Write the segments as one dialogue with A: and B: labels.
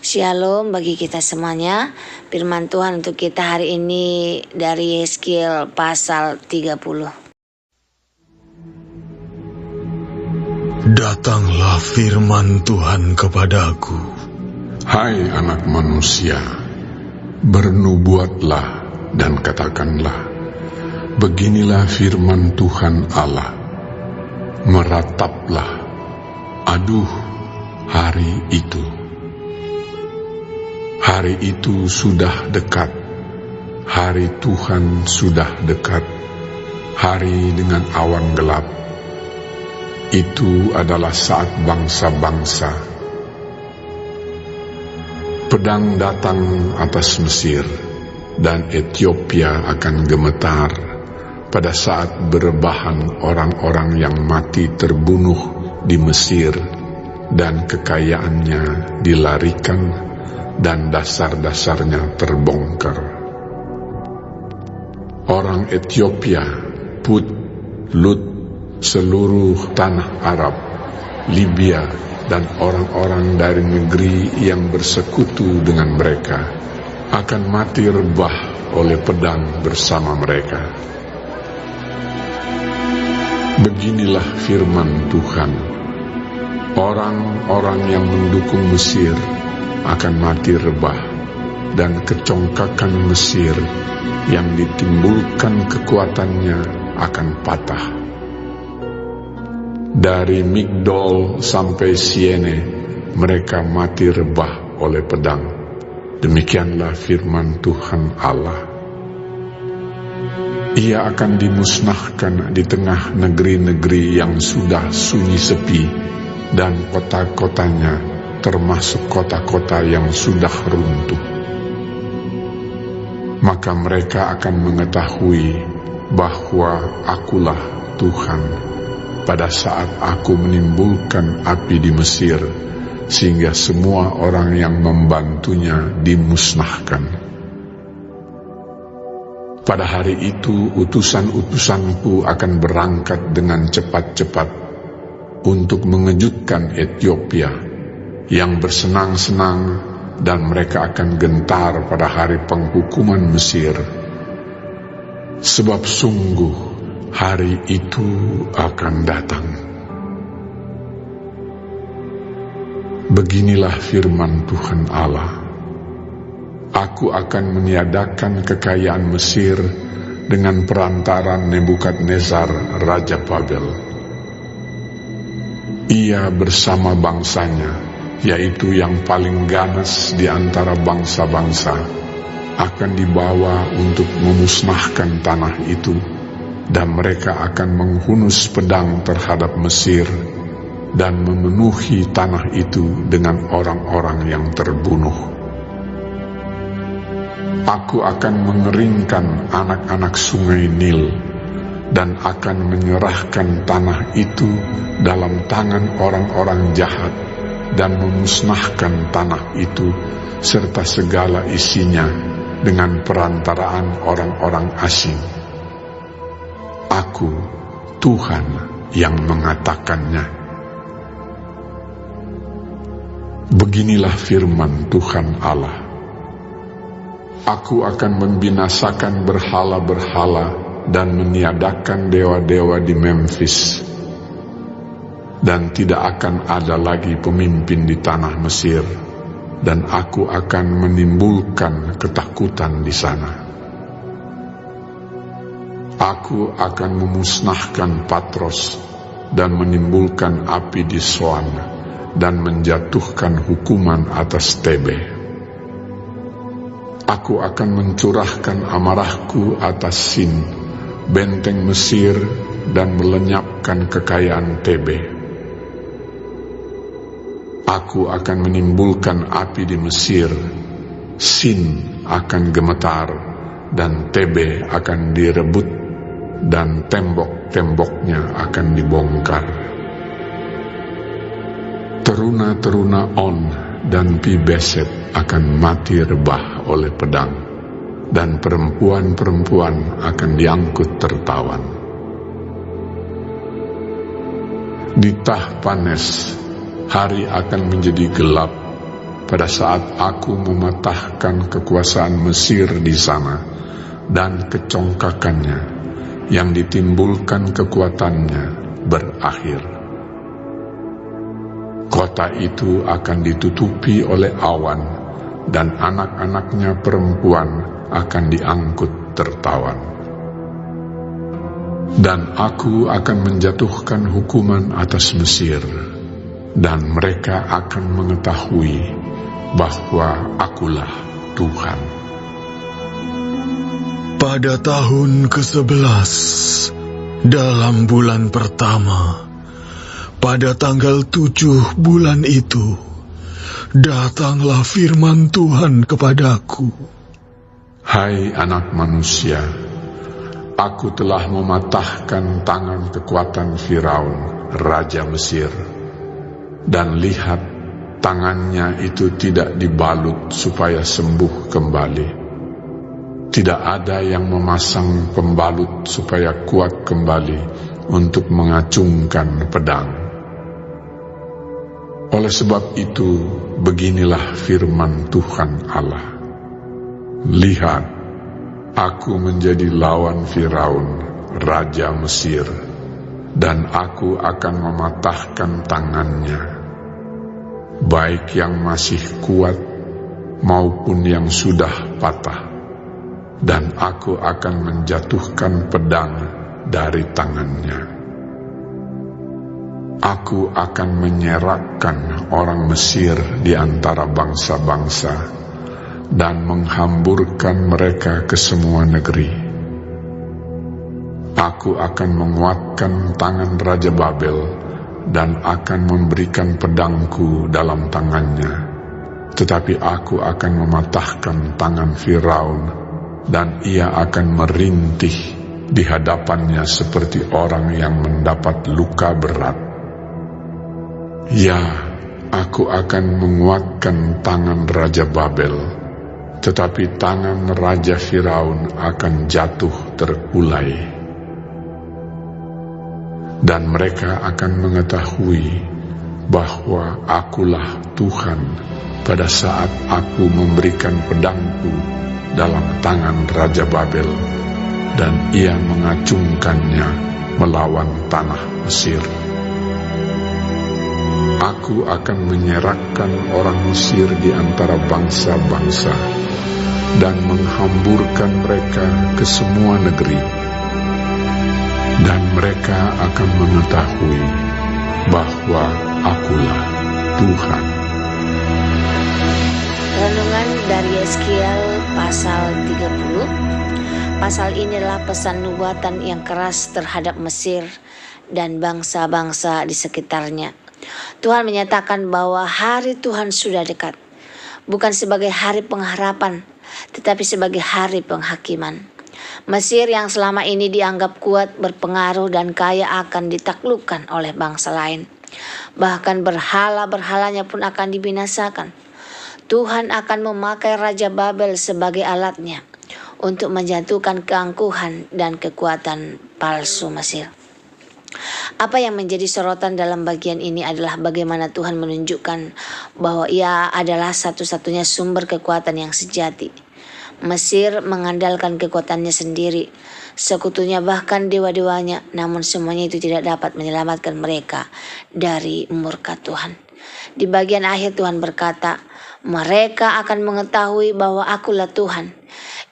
A: Shalom bagi kita semuanya. Firman Tuhan untuk kita hari ini dari Yeskil pasal 30.
B: Datanglah firman Tuhan kepadaku.
C: Hai anak manusia, bernubuatlah dan katakanlah, beginilah firman Tuhan Allah. Merataplah, aduh, hari itu. Hari itu sudah dekat, hari Tuhan sudah dekat, hari dengan awan gelap. Itu adalah saat bangsa-bangsa. Pedang datang atas Mesir, dan Ethiopia akan gemetar pada saat berebahan orang-orang yang mati terbunuh di Mesir, dan kekayaannya dilarikan, dan dasar-dasarnya terbongkar. Orang Ethiopia, Put, Lut, seluruh tanah Arab, Libya, dan orang-orang dari negeri yang bersekutu dengan mereka akan mati rebah oleh pedang bersama mereka. Beginilah firman Tuhan, orang-orang yang mendukung Mesir akan mati rebah, dan kecongkakan Mesir yang ditimbulkan kekuatannya akan patah. Dari Migdol sampai Siene, mereka mati rebah oleh pedang. Demikianlah firman Tuhan Allah. Ia akan dimusnahkan di tengah negeri-negeri yang sudah sunyi sepi, dan kota-kotanya termasuk kota-kota yang sudah runtuh. Maka mereka akan mengetahui bahwa Akulah Tuhan pada saat Aku menimbulkan api di Mesir, sehingga semua orang yang membantunya dimusnahkan. Pada hari itu utusan-utusanku akan berangkat dengan cepat-cepat untuk mengejutkan Ethiopia yang bersenang-senang, dan mereka akan gentar pada hari penghukuman Mesir. Sebab sungguh hari itu akan datang. Beginilah firman Tuhan Allah. Aku akan meniadakan kekayaan Mesir dengan perantaran Nebukadnezar Raja Babel. Ia bersama bangsanya, yaitu yang paling ganas di antara bangsa-bangsa, akan dibawa untuk memusnahkan tanah itu, dan mereka akan menghunus pedang terhadap Mesir, dan memenuhi tanah itu dengan orang-orang yang terbunuh. Aku akan mengeringkan anak-anak sungai Nil, dan akan menyerahkan tanah itu dalam tangan orang-orang jahat, dan memusnahkan tanah itu serta segala isinya dengan perantaraan orang-orang asing. Aku, Tuhan, yang mengatakannya. Beginilah firman Tuhan Allah. Aku akan membinasakan berhala-berhala dan meniadakan dewa-dewa di Memphis, dan tidak akan ada lagi pemimpin di tanah Mesir, dan aku akan menimbulkan ketakutan di sana. Aku akan memusnahkan Patros dan menimbulkan api di Soan, dan menjatuhkan hukuman atas Tebe. Aku akan mencurahkan amarahku atas Sin, benteng Mesir, dan melenyapkan kekayaan Tebe. Aku akan menimbulkan api di Mesir, Sin akan gemetar, dan Tebe akan direbut, dan tembok-temboknya akan dibongkar. Teruna-teruna On dan Pi-Beset akan mati rebah oleh pedang, dan perempuan-perempuan akan diangkut tertawan. Di Tahpanes hari akan menjadi gelap, pada saat aku mematahkan kekuasaan Mesir di sana dan kecongkakannya yang ditimbulkan kekuatannya berakhir. Kota itu akan ditutupi oleh awan dan anak-anaknya perempuan akan diangkut tertawan. Dan aku akan menjatuhkan hukuman atas Mesir, dan mereka akan mengetahui bahwa akulah Tuhan.
B: Pada tahun ke-11, dalam bulan pertama, pada tanggal 7 bulan itu, datanglah firman Tuhan kepadaku.
C: Hai anak manusia, aku telah mematahkan tangan kekuatan Firaun, Raja Mesir. Dan lihat, tangannya itu tidak dibalut supaya sembuh kembali. Tidak ada yang memasang pembalut supaya kuat kembali untuk mengacungkan pedang. Oleh sebab itu, beginilah firman Tuhan Allah. Lihat, aku menjadi lawan Firaun, Raja Mesir, dan aku akan mematahkan tangannya, baik yang masih kuat maupun yang sudah patah, dan aku akan menjatuhkan pedang dari tangannya. Aku akan menyerakkan orang Mesir di antara bangsa-bangsa dan menghamburkan mereka ke semua negeri. Aku akan menguatkan tangan Raja Babel dan akan memberikan pedangku dalam tangannya. Tetapi aku akan mematahkan tangan Firaun, dan ia akan merintih di hadapannya seperti orang yang mendapat luka berat. Ya, aku akan menguatkan tangan Raja Babel, tetapi tangan Raja Firaun akan jatuh terkulai. Dan mereka akan mengetahui bahwa akulah Tuhan pada saat aku memberikan pedangku dalam tangan Raja Babel, dan ia mengacungkannya melawan tanah Mesir. Aku akan menyerakkan orang Mesir di antara bangsa-bangsa dan menghamburkan mereka ke semua negeri. Dan mereka akan mengetahui bahwa akulah Tuhan.
A: Renungan dari Yeskiel pasal 30. Pasal ini adalah pesan nubuatan yang keras terhadap Mesir dan bangsa-bangsa di sekitarnya. Tuhan menyatakan bahwa hari Tuhan sudah dekat, bukan sebagai hari pengharapan, tetapi sebagai hari penghakiman. Mesir yang selama ini dianggap kuat, berpengaruh, dan kaya akan ditaklukkan oleh bangsa lain. Bahkan berhala-berhalanya pun akan dibinasakan. Tuhan akan memakai Raja Babel sebagai alatnya untuk menjatuhkan keangkuhan dan kekuatan palsu Mesir. Apa yang menjadi sorotan dalam bagian ini adalah bagaimana Tuhan menunjukkan bahwa Ia adalah satu-satunya sumber kekuatan yang sejati. Mesir mengandalkan kekuatannya sendiri, sekutunya bahkan dewa-dewanya, namun semuanya itu tidak dapat menyelamatkan mereka dari murka Tuhan. Di bagian akhir Tuhan berkata, mereka akan mengetahui bahwa akulah Tuhan.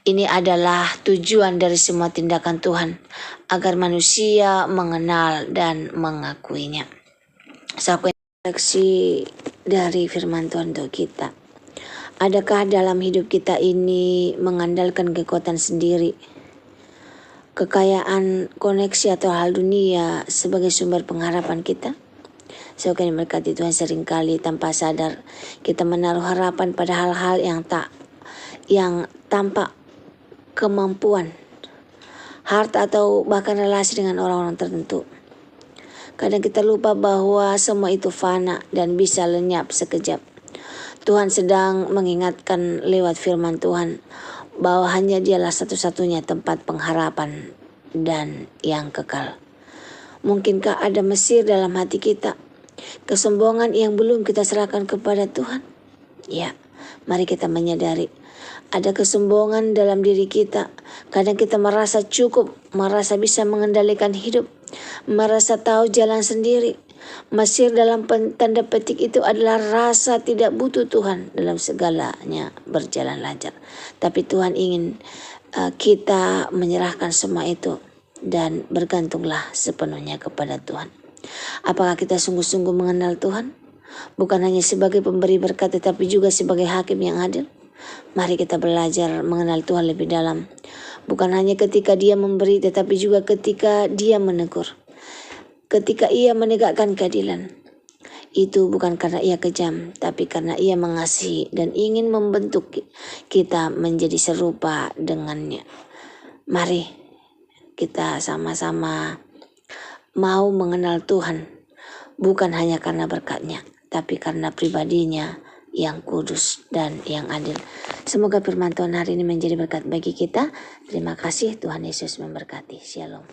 A: Ini adalah tujuan dari semua tindakan Tuhan, agar manusia mengenal dan mengakuinya. Refleksi dari firman Tuhan untuk kita. Adakah dalam hidup kita ini mengandalkan kekuatan sendiri, kekayaan, koneksi atau hal dunia sebagai sumber pengharapan kita? Semoga diberkati Tuhan. Seringkali tanpa sadar kita menaruh harapan pada hal-hal yang tampak kemampuan, harta, atau bahkan relasi dengan orang-orang tertentu. Kadang kita lupa bahwa semua itu fana dan bisa lenyap sekejap. Tuhan sedang mengingatkan lewat firman Tuhan bahwa hanya Dialah satu-satunya tempat pengharapan dan yang kekal. Mungkinkah ada Mesir dalam hati kita? Kesombongan yang belum kita serahkan kepada Tuhan? Ya, mari kita menyadari ada kesombongan dalam diri kita. Kadang kita merasa cukup, merasa bisa mengendalikan hidup, merasa tahu jalan sendiri. Mesir dalam tanda petik itu adalah rasa tidak butuh Tuhan dalam segalanya berjalan lancar. Tapi Tuhan ingin kita menyerahkan semua itu dan bergantunglah sepenuhnya kepada Tuhan. Apakah kita sungguh-sungguh mengenal Tuhan? Bukan hanya sebagai pemberi berkat tetapi juga sebagai hakim yang adil. Mari kita belajar mengenal Tuhan lebih dalam. Bukan hanya ketika Dia memberi tetapi juga ketika Dia menegur. Ketika Ia menegakkan keadilan. Itu bukan karena Ia kejam, tapi karena Ia mengasihi dan ingin membentuk kita menjadi serupa dengannya. Mari kita sama-sama mau mengenal Tuhan, bukan hanya karena berkat-Nya, tapi karena pribadinya yang kudus dan yang adil. Semoga firman Tuhan hari ini menjadi berkat bagi kita. Terima kasih, Tuhan Yesus memberkati. Shalom.